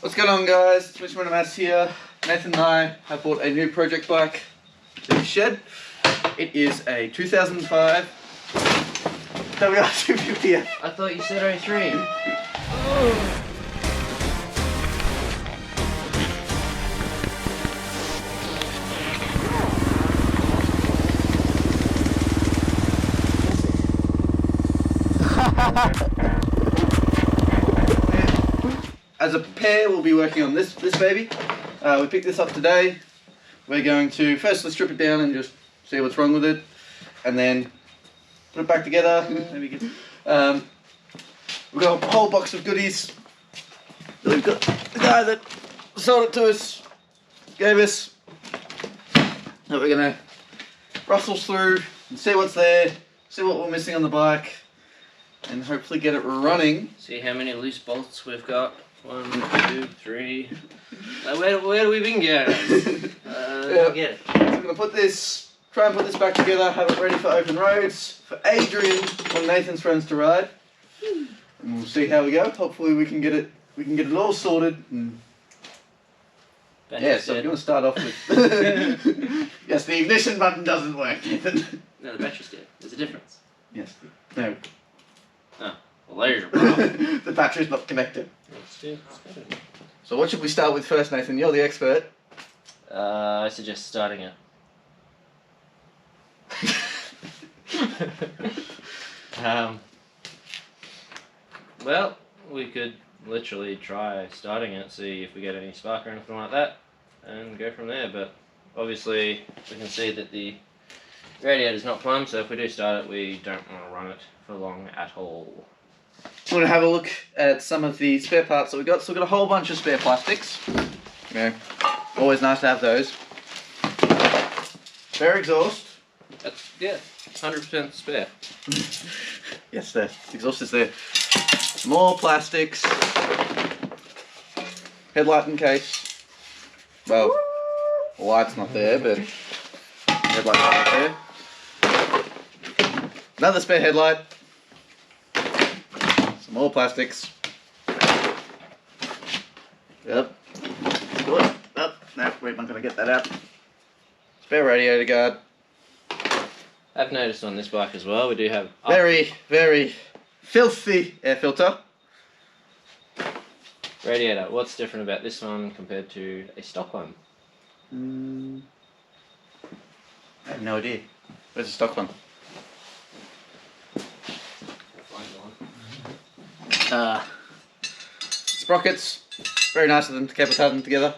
What's going on, guys? It's MitchMotoMaths here. Nathan and I have bought a new project bike to the shed. It is a 2005 WR250F. I thought you said 03. As a pair, we'll be working on this baby. We picked this up today. We're going to firstly strip it down and just see what's wrong with it, and then put it back together. Maybe get, we've got a whole box of goodies that we've got. The guy that sold it to us gave us, that we're gonna rustle through and see what's there, see what we're missing on the bike, and hopefully get it running. See how many loose bolts we've got. 1, 2, 3. Where do we even get it? Yeah. Get it. So we're gonna try and put this back together, have it ready for open roads, for Adrian, one of Nathan's friends, to ride. And we'll see how we go. Hopefully we can get it all sorted. And yeah, so I'm gonna start off with yes, the ignition button doesn't work, Nathan. No, the battery's dead. There's a difference. Yes. No. Oh, well there's your problem. The battery's not connected. Let's do it. So what should we start with first, Nathan? You're the expert. I suggest starting it. Well, we could literally try starting it, see if we get any spark or anything like that, and go from there. But obviously, we can see that the radiator's not plumb, so if we do start it, we don't want to run it for long at all. We're going to have a look at some of the spare parts that we've got. So we've got a whole bunch of spare plastics. You know, always nice to have those. Spare exhaust. That's, yeah, 100% spare. Yes, the exhaust is there. More plastics. Headlight and case. Well, the light's not there, but headlight's not there. Another spare headlight. Some more plastics. Yep. Good. Oh, no, we're not going to get that out. Spare radiator guard. I've noticed on this bike as well, we do have Very, very filthy air filter. radiator. What's different about this one compared to a stock one? I have no idea. Where's the stock one? Sprockets. Very nice of them to keep us having together.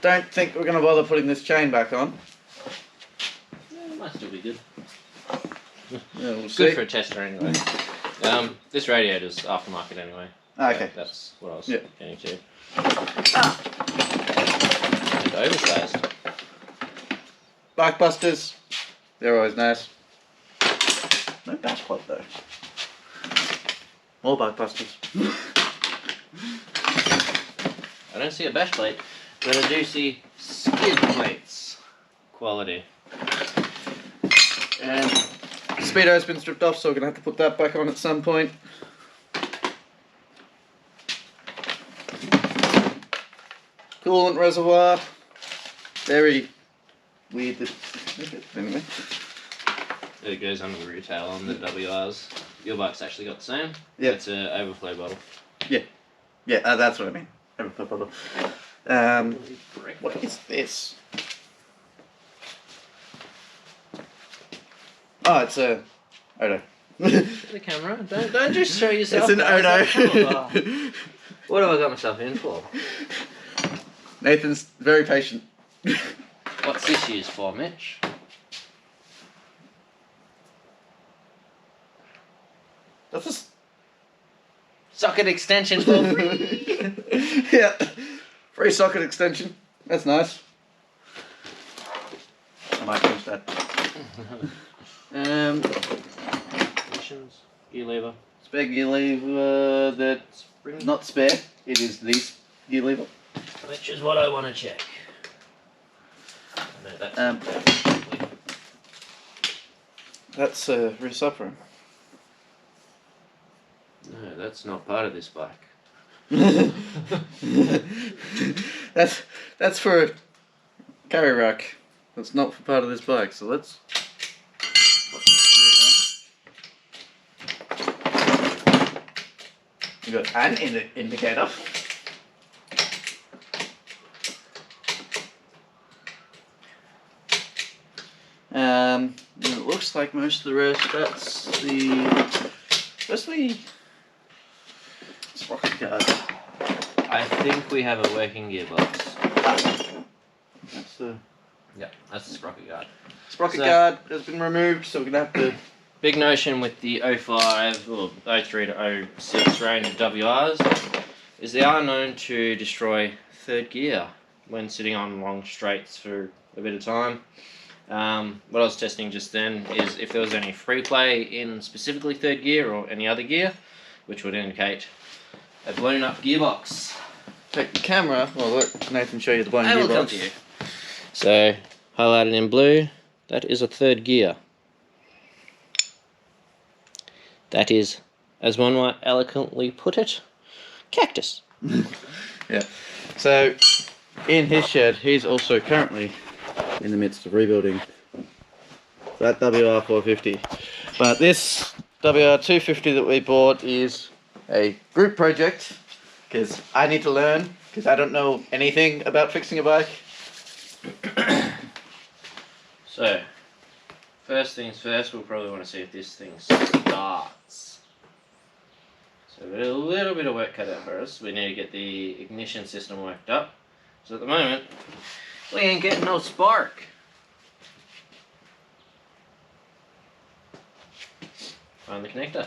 Don't think we're going to bother putting this chain back on. Yeah, it might still be good. Yeah, we'll see. Good for a tester anyway. This radiator's aftermarket anyway. Okay. So that's what I was getting to. And oversized. Bike busters. They're always nice. No batch plate though. More bike busters. I don't see a bash plate, but I do see skid plates. Quality. And Speedo's been stripped off, so we're going to have to put that back on at some point. Coolant reservoir. Very weird. Anyway. It goes under the rear tail on the WRs. Your bike's actually got the same. Yeah. It's an overflow bottle. Yeah. Yeah, that's what I mean. Overflow bottle. What is this? Oh, it's a Odo. The camera. Don't just show yourself. It's an Odo. What have I got myself in for? Nathan's very patient. What's this used for, Mitch? That's just Socket extension for free. yeah, free socket extension. That's nice. I might use that. Emissions, gear lever. Spare gear lever that's not spare. It is the gear lever. Which is what I want to check. No, that's That's a rear suffering. that's not part of this bike. that's for a carry rack. That's not for part of this bike. So let's. You got an indicator. It looks like most of the rest. That's the sprocket guard. I think we have a working gearbox. That's the That's the sprocket guard. sprocket guard has been removed, so we're gonna have to. Big notion with the 05 or 03 to 06 range of WRs is they are known to destroy third gear when sitting on long straights for a bit of time. What I was testing just then is if there was any free play in specifically third gear or any other gear, which would indicate a blown up gearbox. Take the camera. Well, let Nathan show you the blown I will come gearbox. to you. So, highlighted in blue, that is a third gear. That is, as one might eloquently put it, cactus. Yeah. So, in his shed, he's also currently in the midst of rebuilding that WR450. But this WR250 that we bought is a group project because I need to learn because I don't know anything about fixing a bike. So, first things first, we'll probably want to see if this thing starts. So we've got a little bit of work cut out for us. We need to get the ignition system worked up. So at the moment, we ain't getting no spark. Find the connector.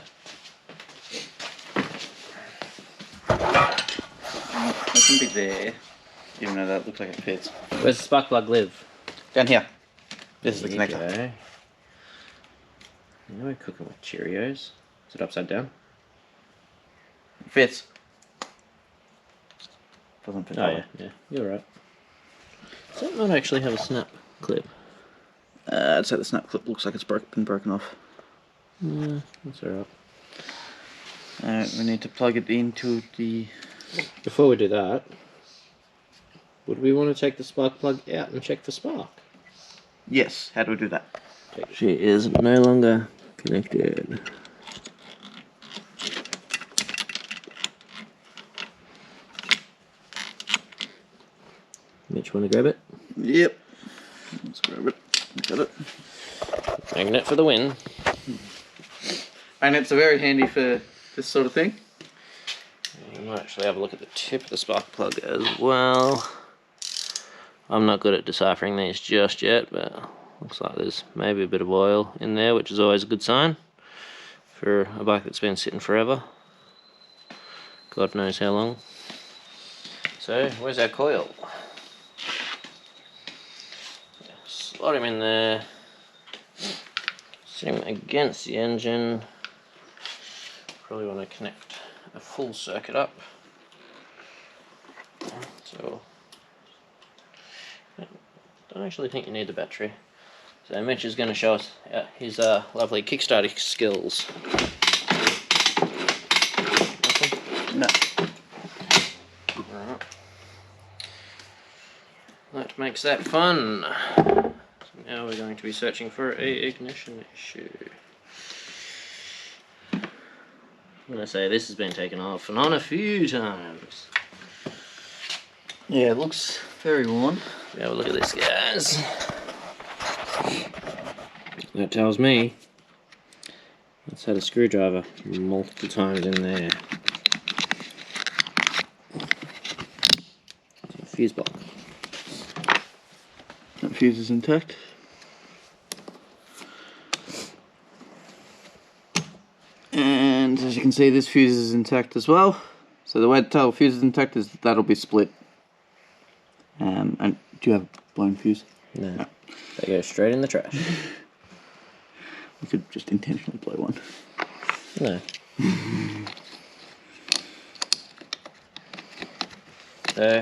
That can be there, even though that looks like it fits. Where's the spark plug live? Down here. This is the There you connector. go. You know we're cooking with Cheerios. Is it upside down? It fits. Doesn't fit. Oh yeah, you're right. Does that not actually have a snap clip? I'd say the snap clip looks like it's been broken off. Yeah, that's alright. We need to plug it into the. Before we do that, would we want to take the spark plug out and check for spark? Yes. How do we do that? She is no longer connected. Mitch, want to grab it? Yep. Let's grab it. Got it. Magnet for the win. And it's very handy for this sort of thing. You might actually have a look at the tip of the spark plug as well. I'm not good at deciphering these just yet, but looks like there's maybe a bit of oil in there, which is always a good sign for a bike that's been sitting forever. God knows how long. So, where's our coil? Slot him in there. Sit him against the engine. Probably want to connect a full circuit up. So, I don't actually think you need the battery. So Mitch is going to show us his lovely kickstarting skills. No. Right. That makes that fun. So now we're going to be searching for a ignition issue. I'm going to say this has been taken off and on a few times. Yeah, it looks very worn. Have a look at this, guys. That tells me it's had a screwdriver multiple times in there. Fuse box. That fuse is intact. And as you can see, this fuse is intact as well. So the way to tell fuse is intact is that'll be split. And do you have a blown fuse? No. They go straight in the trash. We could just intentionally blow one. No. So,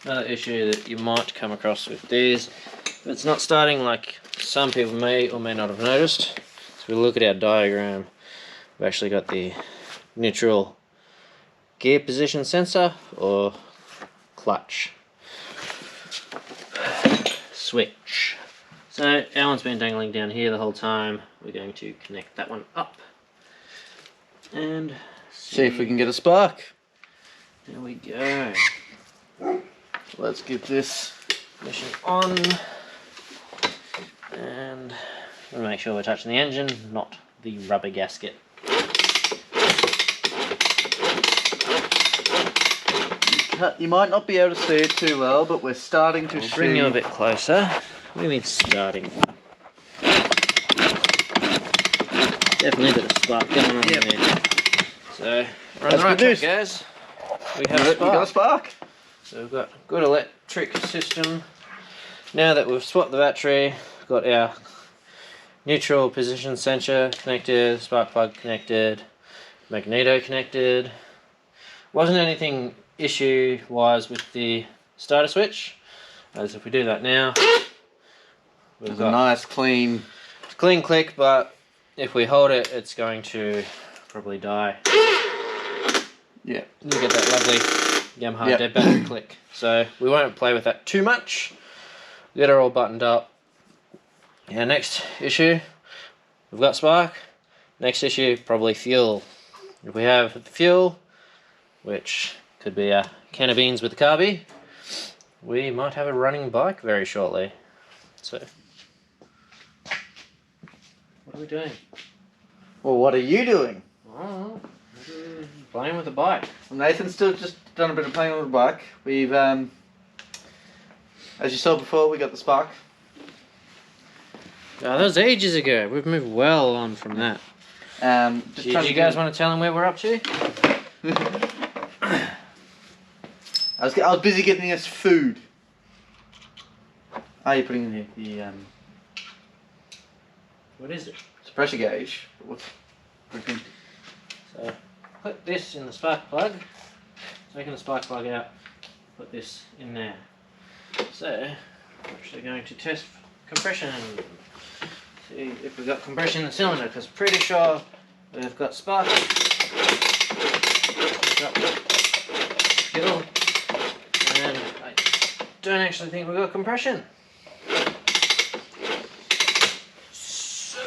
another issue that you might come across with these, if it's not starting like some people may or may not have noticed, so we look at our diagram. we've actually got the neutral gear position sensor or clutch switch. So our one's been dangling down here the whole time. We're going to connect that one up and See if we can get a spark. There we go. Let's get this Ignition on, and we'll make sure we're touching the engine, not the rubber gasket. You might not be able to see it too well, but we're starting to see. Bring you a bit closer. What do you mean starting? Definitely a bit of spark going on there. So, we're on the right track, guys. We have a spark. We got a spark. So we've got good electric system. Now that we've swapped the battery, we've got our neutral position sensor connected, spark plug connected, magneto connected. Wasn't anything issue-wise with the starter switch, as if we do that now, we've got a nice clean click, but if we hold it, it's going to probably die. Yeah. You get that lovely Yamaha dead battery click. So we won't play with that too much. Get her all buttoned up. Our next issue, we've got spark. Next issue, probably fuel. If we have the fuel, which could be a can of beans with a carby, we might have a running bike very shortly. So, what are we doing? Well, what are you doing? Oh, playing with the bike. Nathan's still just done a bit of playing with the bike. We've, as you saw before, we got the spark. Oh, that was ages ago. We've moved well on from that. Do you guys want to tell them where we're up to? I was busy getting us food. Ah, you're putting in here the What is it? it's a pressure gauge. So, put this in the spark plug. Taking the spark plug out, put this in there. So, we're actually going to test compression. See if we've got compression in the cylinder, because pretty sure we've got spark. We've got fuel. And I don't actually think we've got compression. So,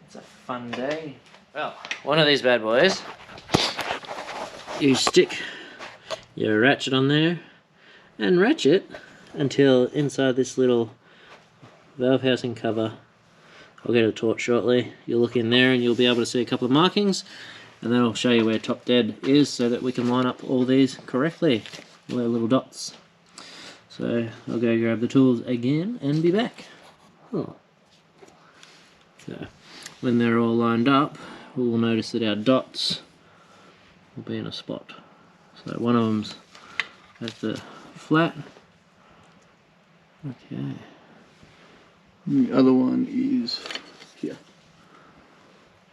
it's a fun day. Well, one of these bad boys, you stick your ratchet on there and ratchet until inside this little valve housing cover. I'll get a torch shortly. You'll look in there and you'll be able to see a couple of markings, and that'll show you where top dead is so that we can line up all these correctly, all our little dots. So I'll go grab the tools again and be back. Oh. So when they're all lined up, we'll notice that our dots will be in a spot. So one of them's at the flat. Okay. The other one is here.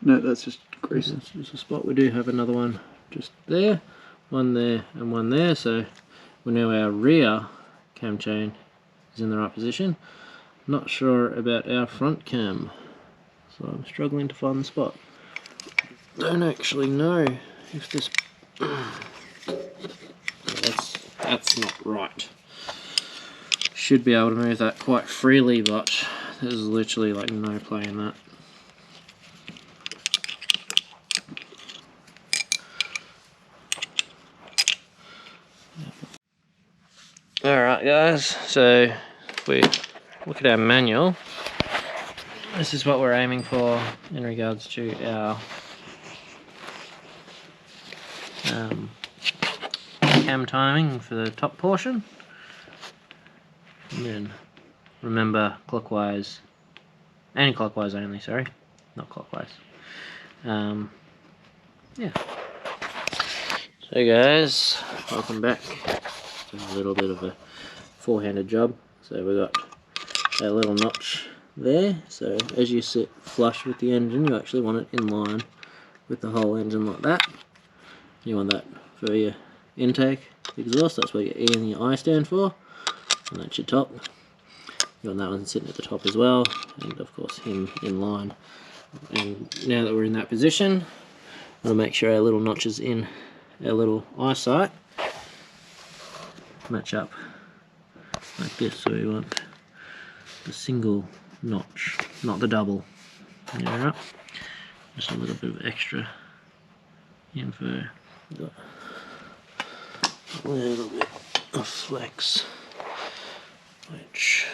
No, that's just grease. That's just a spot. We do have another one just there, one there and one there, so we know our rear cam chain is in the right position. Not sure about our front cam, so I'm struggling to find the spot. Don't actually know if this that's not right. Should be able to move that quite freely, but there's literally like no play in that. Alright guys, so if we look at our manual, this is what we're aiming for in regards to our cam timing for the top portion. And then remember clockwise, anti-clockwise only, sorry, not clockwise. Yeah. So guys, welcome back. A little bit of a four-handed job. So we've got a little notch there. So as you sit flush with the engine, you actually want it in line with the whole engine like that. You want that for your intake exhaust. That's where your E and your I stand for. And that's your top. You want that one sitting at the top as well, and of course him in line And now that we're in that position, we'll make sure our little notches in our little eyesight match up like this. So we want the single notch, not the double. Yeah, right. Just a little bit of extra info. Got a little bit of flex, which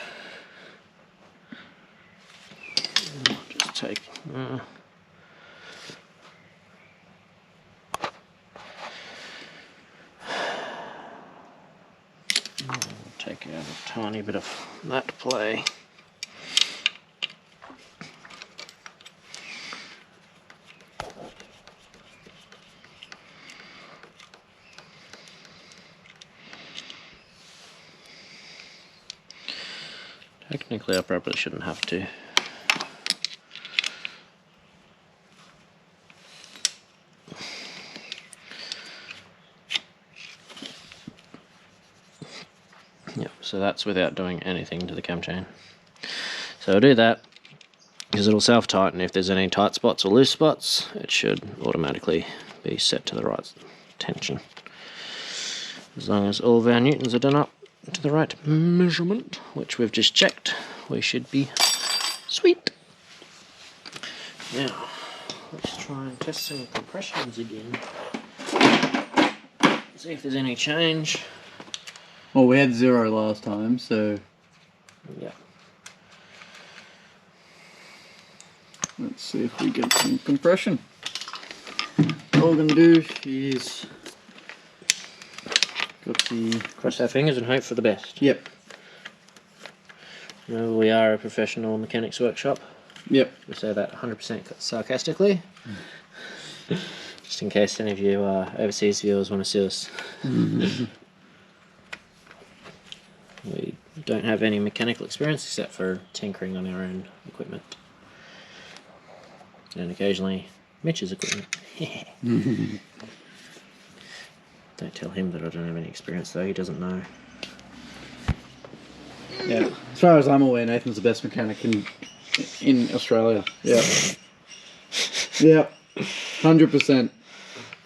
I'll just take. Take out a tiny bit of that play. Technically I probably shouldn't have to. Yep, so that's without doing anything to the cam chain. So I'll do that because it'll self-tighten. If there's any tight spots or loose spots, it should automatically be set to the right tension. As long as all of our newtons are done up to the right measurement, which we've just checked, we should be sweet. Now, let's try and test some compressions again. See if there's any change. Well, we had 0 last time, so Yeah. let's see if we get some compression. All we're going to do is Cross our fingers and hope for the best. Yep. You know, we are a professional mechanics workshop. Yep. We say that 100% sarcastically. Just in case any of you overseas viewers want to see us. We don't have any mechanical experience except for tinkering on our own equipment. And occasionally Mitch's equipment. Don't tell him that I don't have any experience though, he doesn't know. Yeah. As far as I'm aware, Nathan's the best mechanic in Australia. Yeah. Yeah. 100%.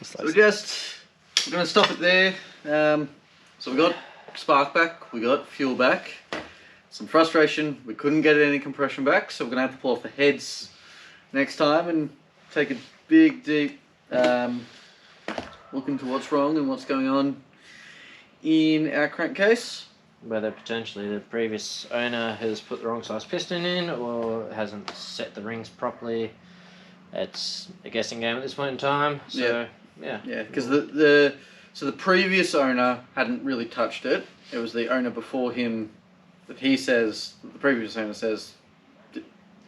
So we're going to stop it there. So we got spark back, we got fuel back. Some frustration, we couldn't get any compression back, so we're going to have to pull off the heads next time and take a big, deep look into what's wrong and what's going on in our crankcase. Whether potentially the previous owner has put the wrong size piston in or hasn't set the rings properly. It's a guessing game at this point in time. So yeah. Yeah, because the previous owner hadn't really touched it. It was the owner before him that he says, the previous owner says,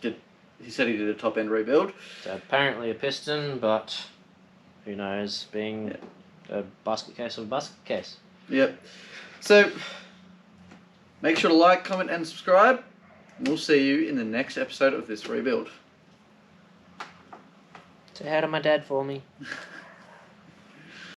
he said he did a top end rebuild. So apparently a piston, but who knows, being a basket case of a basket case. Yep. So make sure to like, comment and subscribe. And we'll see you in the next episode of this rebuild. Say hi to my dad for me.